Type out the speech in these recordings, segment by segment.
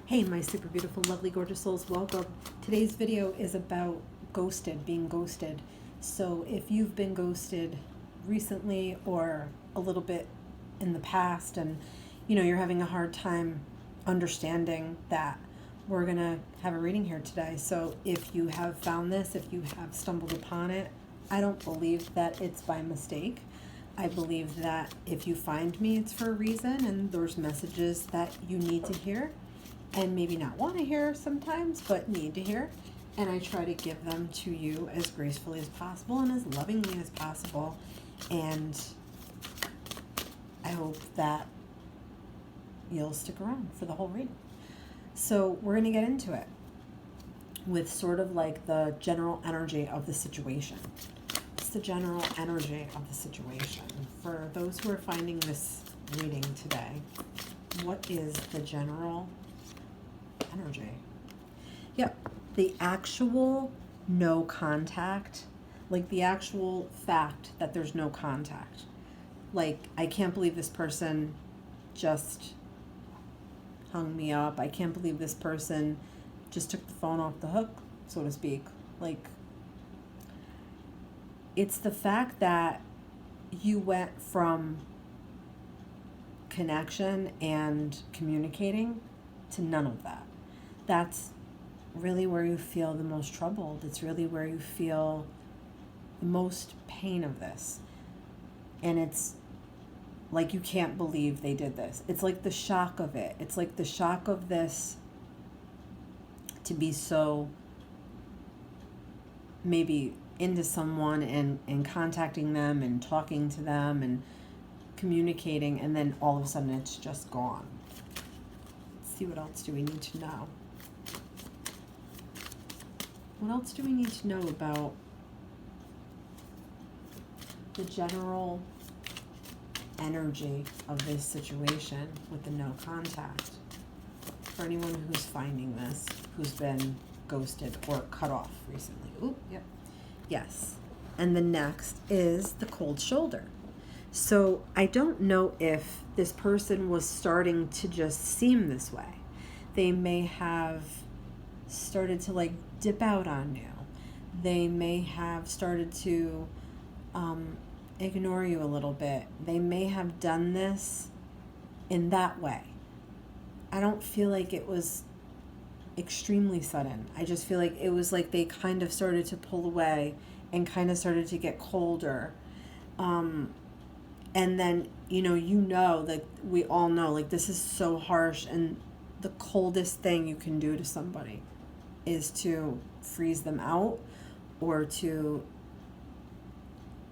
Hey, my super beautiful, lovely, gorgeous souls, welcome. Today's video is about being ghosted. So if you've been ghosted recently or a little bit in the past and you're having a hard time understanding that, we're going to have a reading here today. So if you have found this, if you have stumbled upon it, I don't believe that it's by mistake. I believe that if you find me, it's for a reason, and there's messages that you need to hear and maybe not want to hear sometimes, but need to hear. And I try to give them to you as gracefully as possible and as lovingly as possible. And I hope that you'll stick around for the whole reading. So we're going to get into it with sort of like the general energy of the situation. What's the general energy of the situation? For those who are finding this reading today, what is the general energy? Yep, the actual no contact, like the actual fact that there's no contact. Like, I can't believe this person just hung me up. I can't believe this person just took the phone off the hook, so to speak. Like, it's the fact that you went from connection and communicating to none of that. That's really where you feel the most troubled. It's really where you feel the most pain of this. And it's like you can't believe they did this. It's like the shock of it. It's like the shock of this to be so maybe into someone and contacting them and talking to them and communicating, and then all of a sudden it's just gone. Let's see, what else do we need to know? What else do we need to know about the general energy of this situation with the no contact? For anyone who's finding this, who's been ghosted or cut off recently. Oop, yep. Yes. And the next is the cold shoulder. So I don't know if this person was starting to just seem this way. They may have started to like dip out on you. They may have started to ignore you a little bit. They may have done this in that way. I don't feel like it was extremely sudden. I just feel like it was like they kind of started to pull away and kind of started to get colder. And then, that we all know, like, this is so harsh, and the coldest thing you can do to somebody is to freeze them out or to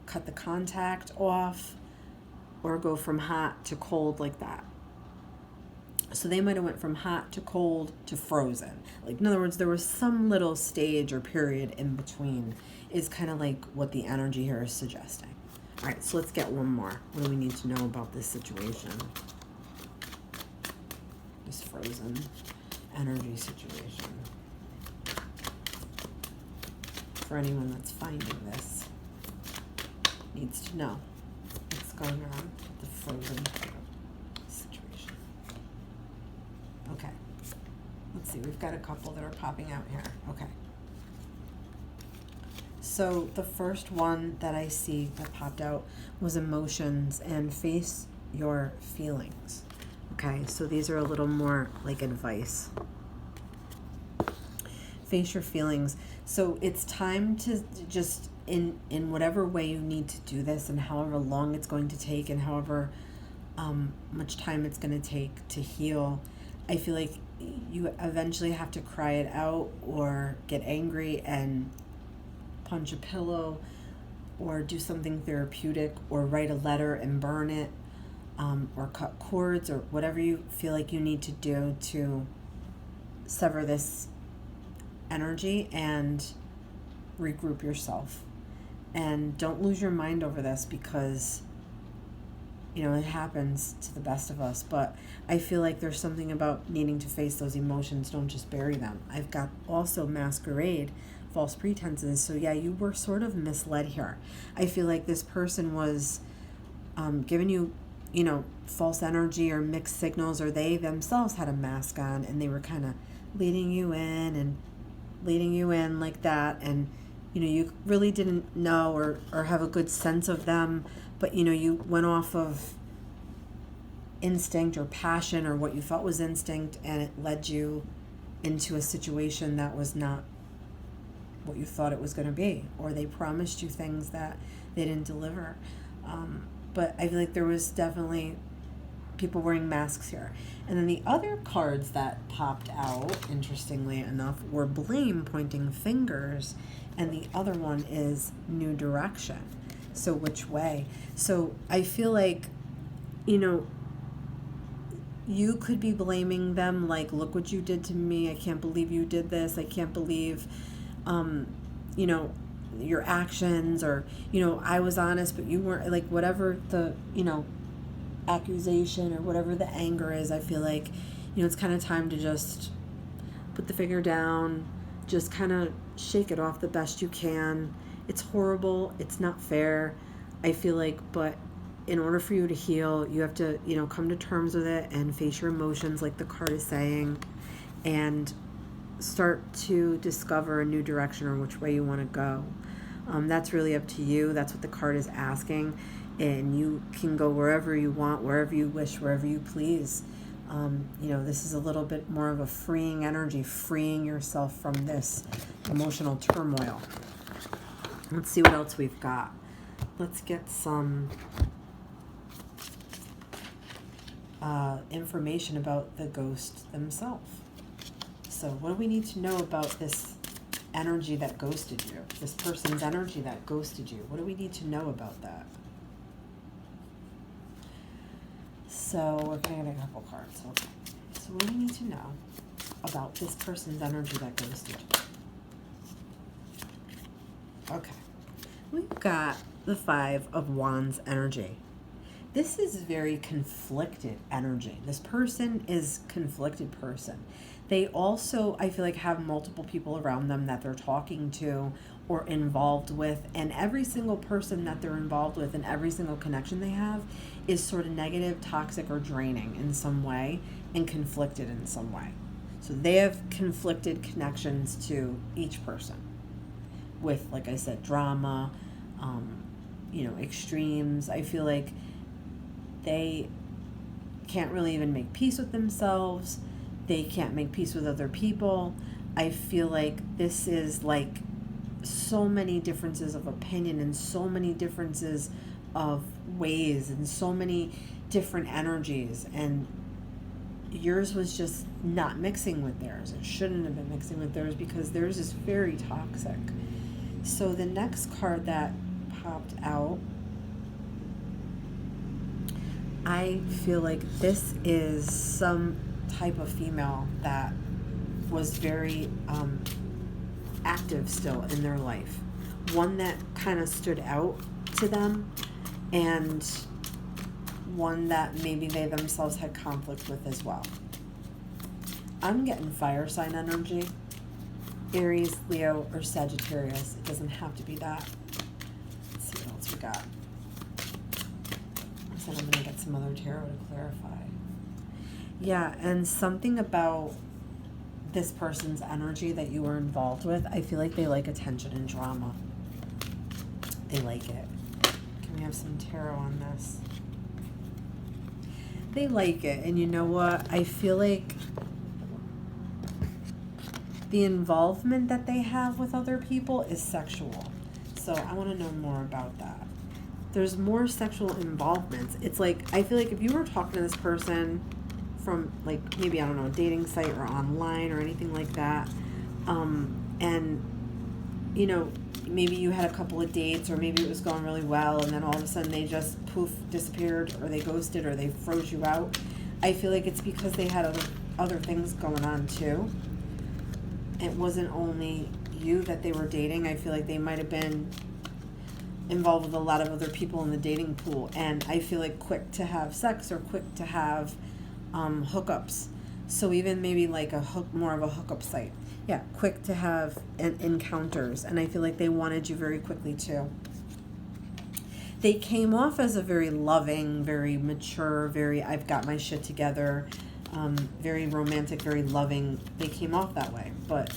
cut the contact off or go from hot to cold like that. So they might have went from hot to cold to frozen. Like, in other words, there was some little stage or period in between is kind of like what the energy here is suggesting. All right, so let's get one more. What do we need to know about this situation? This frozen energy situation. For anyone that's finding this, needs to know what's going on with the frozen situation. Okay, let's see. We've got a couple that are popping out here. Okay. So the first one that I see that popped out was emotions and face your feelings. Okay, so these are a little more like advice. Face your feelings. So it's time to just, in whatever way you need to do this, and however long it's going to take, and however much time it's going to take to heal, I feel like you eventually have to cry it out or get angry and punch a pillow or do something therapeutic or write a letter and burn it, or cut cords, or whatever you feel like you need to do to sever this energy and regroup yourself. And don't lose your mind over this, because it happens to the best of us. But I feel like there's something about needing to face those emotions. Don't just bury them. I've got also masquerade, false pretenses. So yeah, you were sort of misled here. I feel like this person was giving you false energy or mixed signals, or they themselves had a mask on and they were kind of leading you in like that. And, you really didn't know or have a good sense of them, but, you went off of instinct or passion or what you thought was instinct, and it led you into a situation that was not what you thought it was going to be, or they promised you things that they didn't deliver. But I feel like there was definitely people wearing masks here. And then the other cards that popped out, interestingly enough, were blame, pointing fingers, and the other one is new direction. So which way? So I feel like, you could be blaming them, like, look what you did to me. I can't believe you did this. I can't believe, your actions, or, I was honest, but you weren't, like, whatever the, accusation or whatever the anger is. I feel like, it's kind of time to just put the finger down, just kind of shake it off the best you can. It's horrible. It's not fair, I feel like, but in order for you to heal, you have to, come to terms with it and face your emotions, like the card is saying, and start to discover a new direction or which way you want to go. That's really up to you. That's what the card is asking. And you can go wherever you want, wherever you wish, wherever you please. This is a little bit more of a freeing energy, freeing yourself from this emotional turmoil. Let's see what else we've got. Let's get some information about the ghost themselves. So what do we need to know about this energy that ghosted you? This person's energy that ghosted you. What do we need to know about that? So we're going to get a couple cards. Okay. So what do we need to know about this person's energy that ghosted you? Okay. We've got the Five of Wands energy. This is very conflicted energy. This person is a conflicted person. They also, I feel like, have multiple people around them that they're talking to or involved with, and every single person that they're involved with and every single connection they have is sort of negative, toxic, or draining in some way, and conflicted in some way. So they have conflicted connections to each person with, like I said, drama, extremes. I feel like they can't really even make peace with themselves. They can't make peace with other people. I feel like this is like so many differences of opinion and so many differences of ways and so many different energies. And yours was just not mixing with theirs. It shouldn't have been mixing with theirs because theirs is very toxic. So the next card that popped out, I feel like this is some type of female that was very active still in their life. One that kind of stood out to them, and one that maybe they themselves had conflict with as well. I'm getting fire sign energy. Aries, Leo, or Sagittarius. It doesn't have to be that. Let's see what else we got. I said I'm going to get some other tarot to clarify. Yeah, and something about this person's energy that you were involved with, I feel like they like attention and drama. They like it. Can we have some tarot on this? They like it, and you know what? I feel like the involvement that they have with other people is sexual. So I want to know more about that. There's more sexual involvements. It's like, I feel like if you were talking to this person from, like, maybe, I don't know, a dating site or online or anything like that, and, you know, maybe you had a couple of dates, or maybe it was going really well, and then all of a sudden they just poof, disappeared, or they ghosted, or they froze you out. I feel like it's because they had other things going on too. It wasn't only you that they were dating. I feel like they might have been involved with a lot of other people in the dating pool, and I feel like quick to have sex or quick to have hookups. So even maybe like more of a hookup site. Yeah, quick to have encounters, and I feel like they wanted you very quickly too. they came off as a very loving, very mature, very I've got my shit together, very romantic, very loving. They came off that way, but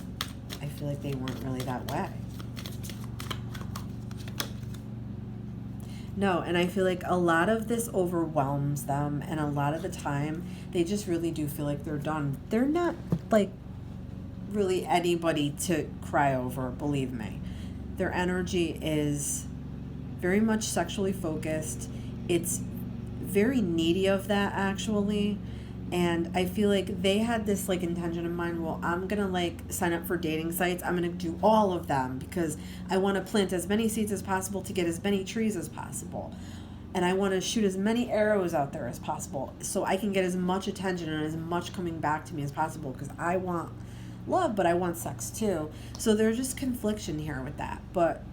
I feel like they weren't really that way. No, and I feel like a lot of this overwhelms them, and a lot of the time they just really do feel like they're done. They're not like really anybody to cry over, believe me. Their energy is very much sexually focused. It's very needy of that, actually. And I feel like they had this like intention in mind, well, I'm gonna like sign up for dating sites. I'm gonna do all of them because I want to plant as many seeds as possible to get as many trees as possible. And I want to shoot as many arrows out there as possible so I can get as much attention and as much coming back to me as possible, because I want love, but I want sex too. So there's just confliction here with that. But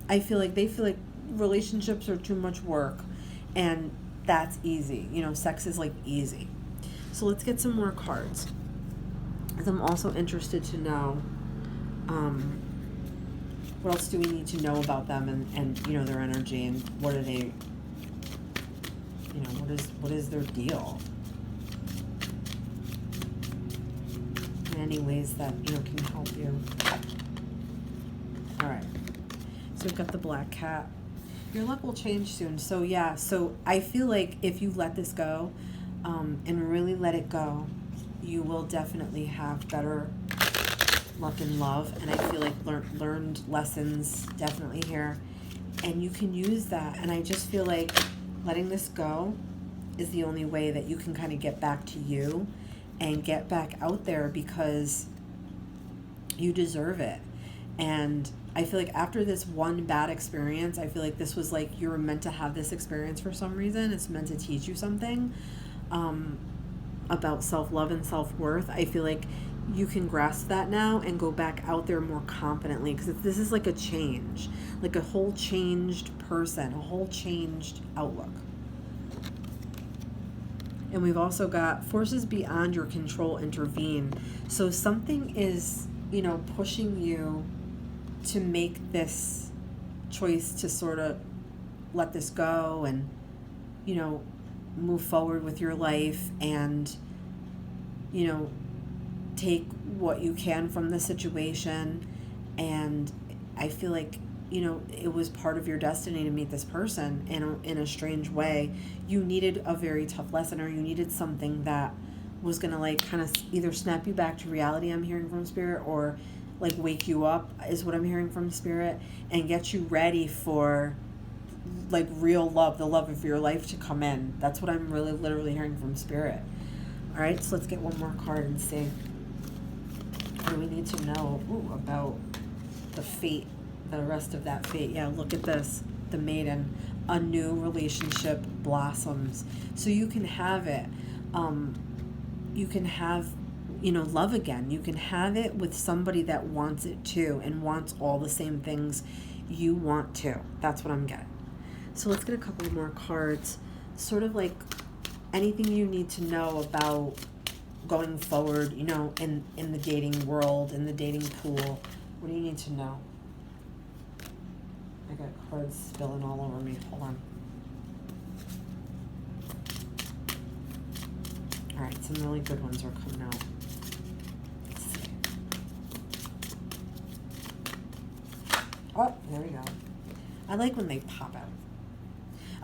I feel like they feel like relationships are too much work, and that's easy. You know, sex is like easy. So let's get some more cards, because I'm also interested to know what else do we need to know about them, and you know, their energy, and what are they, you know, what is their deal? In any ways that, you know, can help you. All right. So we've got the black cat. Your luck will change soon. So yeah, so I feel like if you let this go, and really let it go, you will definitely have better luck in love. And I feel like learned lessons definitely here, and you can use that. And I just feel like letting this go is the only way that you can kind of get back to you and get back out there, because you deserve it. And I feel like after this one bad experience, I feel like this was like, you were meant to have this experience for some reason. It's meant to teach you something about self-love and self-worth. I feel like you can grasp that now and go back out there more confidently, because this is like a change, like a whole changed person, a whole changed outlook. And we've also got forces beyond your control intervene. So something is, you know, pushing you to make this choice to sort of let this go and, you know, move forward with your life and, you know, take what you can from the situation. And I feel like, you know, it was part of your destiny to meet this person in a strange way. You needed a very tough lesson, or you needed something that was going to like kind of either snap you back to reality, I'm hearing from Spirit, or like wake you up is what I'm hearing from Spirit, and get you ready for like real love, the love of your life to come in. That's what I'm really literally hearing from Spirit. All right, so let's get one more card and see what do we need to know about the fate, the rest of that fate. Yeah, look at this, the Maiden. A new relationship blossoms. So you can have it. You can have, you know, love again. You can have it with somebody that wants it too, and wants all the same things you want to. That's what I'm getting. So let's get a couple more cards. Sort of like anything you need to know about going forward, you know, in the dating world, in the dating pool. What do you need to know? I got cards spilling all over me. Hold on. All right, some really good ones are coming out. Let's see. Oh, there we go. I like when they pop out.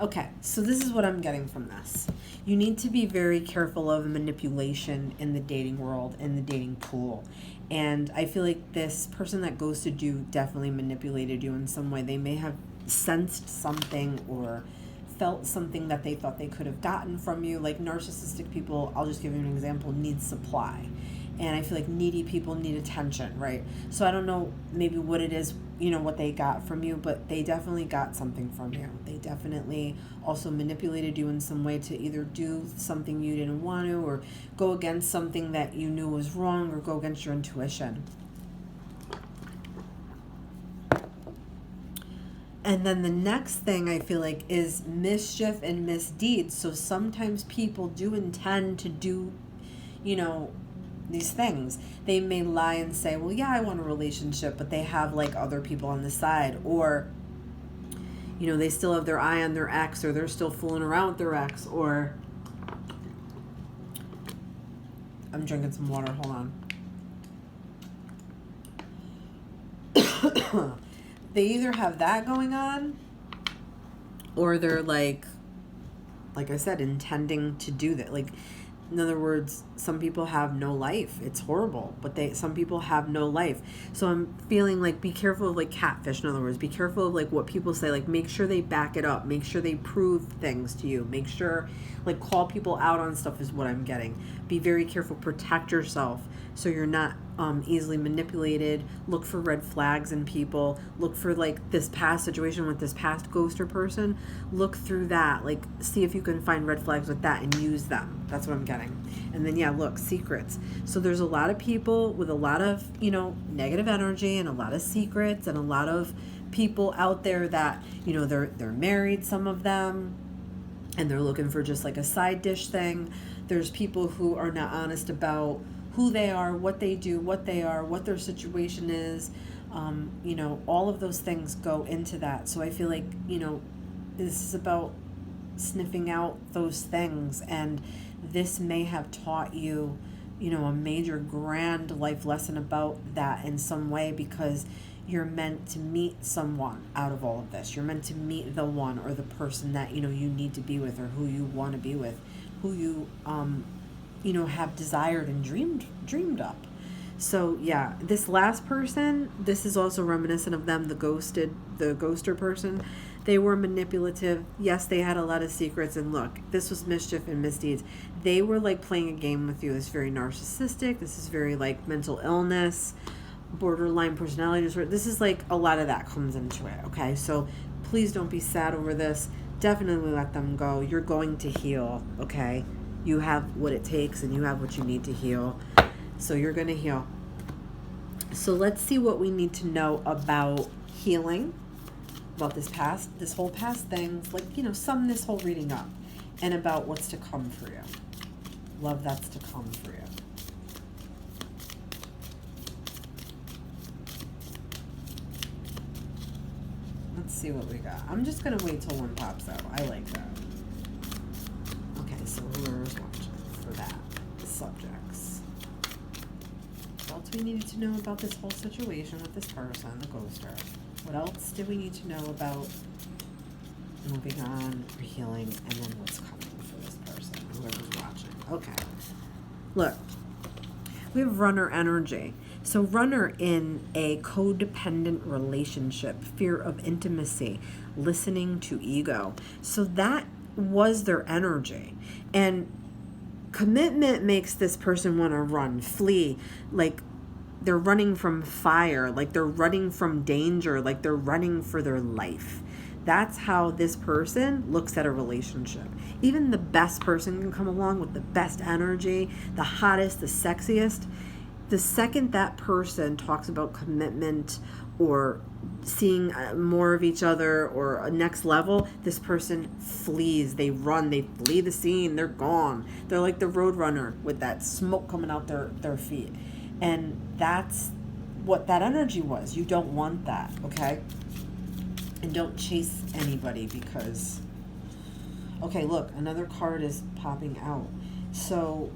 Okay, so this is what I'm getting from this. You need to be very careful of manipulation in the dating world, in the dating pool. And I feel like this person that ghosted you definitely manipulated you in some way. They may have sensed something or felt something that they thought they could have gotten from you. Like narcissistic people, I'll just give you an example, need supply. And I feel like needy people need attention, right? So I don't know maybe what it is, you know, what they got from you, but they definitely got something from you. They definitely also manipulated you in some way to either do something you didn't want to, or go against something that you knew was wrong, or go against your intuition. And then the next thing I feel like is mischief and misdeeds. So sometimes people do intend to do, you know, these things. They may lie and say, well, yeah, I want a relationship, but they have like other people on the side. Or, you know, they still have their eye on their ex, or they're still fooling around with their ex, or I'm drinking some water, hold on. They either have that going on, or they're like I said, intending to do that. Like, in other words, some people have no life. It's horrible, but some people have no life. So I'm feeling like, be careful of like catfish. In other words, be careful of like what people say. Like, make sure they back it up. Make sure they prove things to you. Make sure, like, call people out on stuff is what I'm getting. Be very careful. Protect yourself so you're not easily manipulated. Look for red flags in people. Look for like this past situation with this past ghoster person. Look through that. Like, see if you can find red flags with that and use them. That's what I'm getting. And then, yeah, look, secrets. So there's a lot of people with a lot of, you know, negative energy and a lot of secrets, and a lot of people out there that, you know, they're married, some of them, and they're looking for just like a side dish thing. There's people who are not honest about who they are, what they do, what they are, what their situation is. You know, all of those things go into that. So I feel like, you know, this is about sniffing out those things, and this may have taught you, you know, a major grand life lesson about that in some way, because you're meant to meet someone out of all of this. You're meant to meet the one or the person that, you know, you need to be with, or who you want to be with, who you you know, have desired and dreamed up. So yeah, this last person, this is also reminiscent of them, the ghoster person. They were manipulative. Yes, they had a lot of secrets, and look, this was mischief and misdeeds. They were like playing a game with you. This is very narcissistic. This is very like mental illness, borderline personality disorder. This is like a lot of that comes into it. Okay, so please don't be sad over this. Definitely let them go. You're going to heal. Okay, you have what it takes, and you have what you need to heal. So you're going to heal. So let's see what we need to know about healing, about this whole past things, like, you know, sum this whole reading up, and about what's to come for you. Love that's to come for you. Let's see what we got. I'm just going to wait till one pops out. I like that. Okay, so whoever's watching for that. Subjects. What else we needed to know about this whole situation with this person, the ghoster? What else do we need to know about moving on, or healing, and then what's coming for this person, whoever's watching? Okay. Look, we have runner energy. So runner in a codependent relationship, fear of intimacy, listening to ego. So that was their energy. And commitment makes this person want to run, flee, like they're running from fire, like they're running from danger, like they're running for their life. That's how this person looks at a relationship. Even the best person can come along with the best energy, the hottest, the sexiest. The second that person talks about commitment or seeing more of each other or a next level, this person flees. They run. They flee the scene. They're gone. They're like the road runner with that smoke coming out their feet. And that's what that energy was. You don't want that, okay? And don't chase anybody because... Okay, look, another card is popping out. So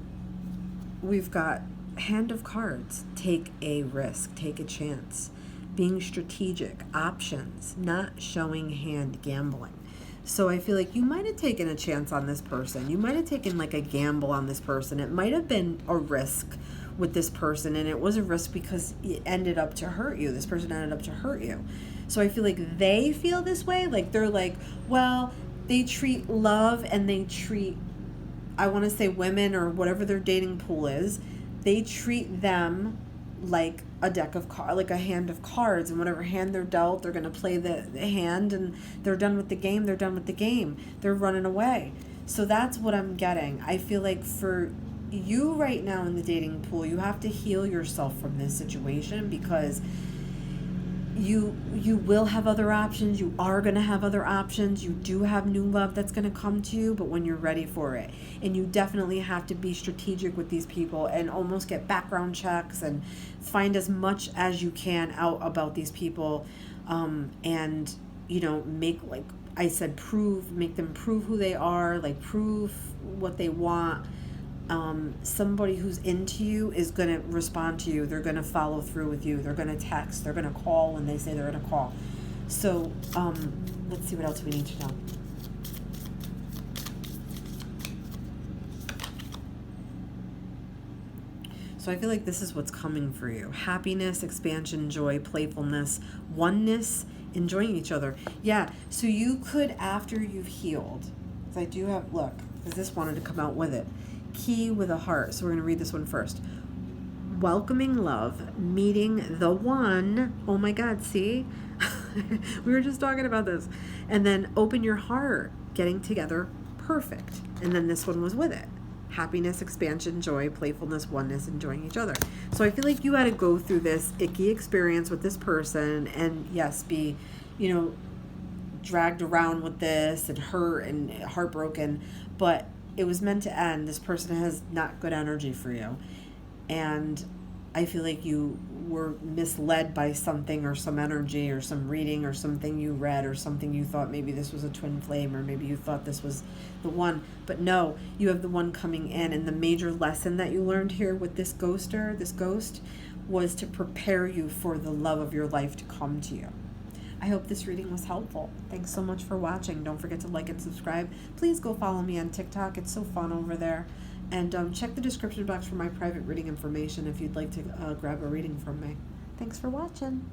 we've got Hand of Cards. Take a risk. Take a chance. Being strategic. Options. Not showing hand. Gambling. So I feel like you might have taken a chance on this person. You might have taken like a gamble on this person. It might have been a risk with this person, and it was a risk because it ended up to hurt you. This person ended up to hurt you. So I feel like they feel this way. Like they're like, well, they treat love and they treat, I want to say women or whatever their dating pool is, they treat them like a deck of cards, like a hand of cards, and whatever hand they're dealt, they're going to play the hand, and they're done with the game. They're done with the game. They're running away. So that's what I'm getting. I feel like for you right now in the dating pool, you have to heal yourself from this situation because you will have other options. You are going to have other options. You do have new love that's going to come to you, but when you're ready for it. And you definitely have to be strategic with these people and almost get background checks and find as much as you can out about these people, and, you know, make like I said make them prove who they are, like prove what they want. Somebody who's into you is going to respond to you. They're going to follow through with you. They're going to text. They're going to call when they say they're going to call. So let's see what else we need to know. So I feel like this is what's coming for you. Happiness, expansion, joy, playfulness, oneness, enjoying each other. Yeah, so you could, after you've healed, because I do have, look, because this wanted to come out with it. Key with a heart. So we're going to read this one first. Welcoming love, meeting the one. Oh my God, see? We were just talking about this. And then open your heart, getting together, perfect. And then this one was with it. Happiness, expansion, joy, playfulness, oneness, enjoying each other. So I feel like you had to go through this icky experience with this person and yes, be, dragged around with this and hurt and heartbroken, but it was meant to end. This person has not good energy for you. And I feel like you were misled by something or some energy or some reading or something you read or something you thought maybe this was a twin flame or maybe you thought this was the one. But no, you have the one coming in. And the major lesson that you learned here with this ghost, was to prepare you for the love of your life to come to you. I hope this reading was helpful. Thanks so much for watching. Don't forget to like and subscribe. Please go follow me on TikTok. It's so fun over there. And check the description box for my private reading information if you'd like to grab a reading from me. Thanks for watching.